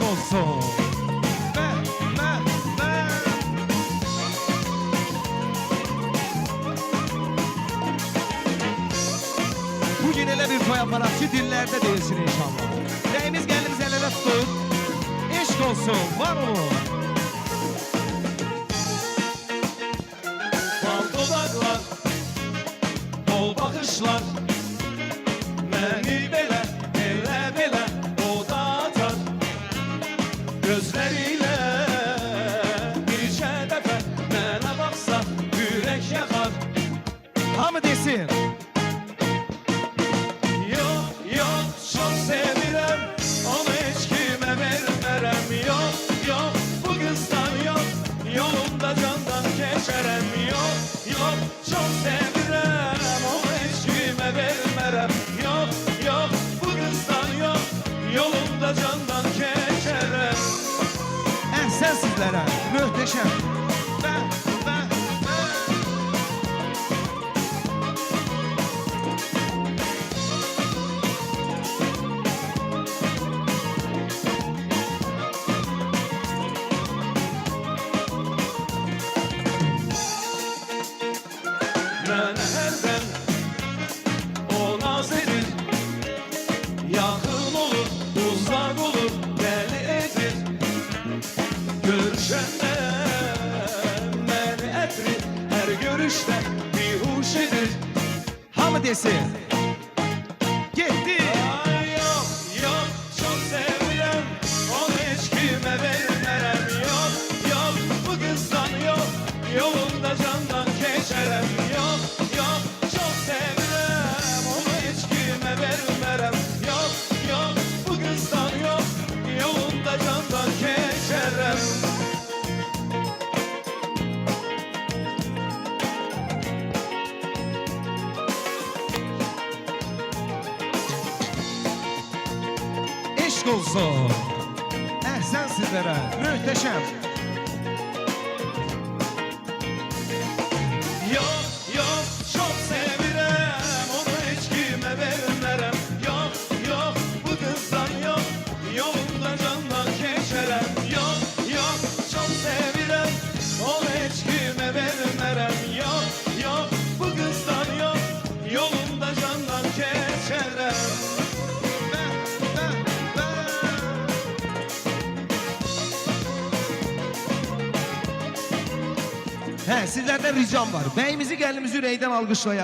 olsun. Bugün elə bir toy aparaq ki, dillərdə deyilsin inşallah. Rəyimiz gəlimiz ələ tutun. Eşq olsun, var olun. Bal dodaqlar, bol baxışlar, məni belə, belə oda atar. Gözlərilə bircə dəfə mənə baxsa, ürək yaxar. Hamı desin. Yox, çox sevirəm, onu heç kimə vermərəm. Yox, bu qızdan yox, yolunda candan keçərəm. Yox, çox sevirəm, onu heç kimə vermərəm. Yox, bu qızdan yox, yolunda candan keçərəm. Əhsən sizlərə, möhtəşəm. Mənə hərdən o naz edir, yaxın olur, uzaq olur, dəli edir. Görüşəndə məni ətri, hər görüşdə bihuş edir. Hamı desin. Getdi. Yox, çox sevirəm, onu heç kimə vermərəm. Yox, bu qızdan yox, yolunda candan keçərəm. Yox, çox sevirəm, onu heç kimə vermərəm. Yox, bu qızdan yox, yolunda candan keçərəm. Eşq olsun. Əhsən sizlərə, möhtəşəm. Yox, çox sevirəm, onu heç kimə vermərəm. Yox, bu qızdan yox, yolunda candan keçərəm. Yox, çox sevirəm, onu heç kimə vermərəm. Yox, bu qızdan yox, yolunda candan keçərəm. Hə, sizlərdən ricam var. Bəyimizi, gəlimizi ürəkdən alqışlayaq.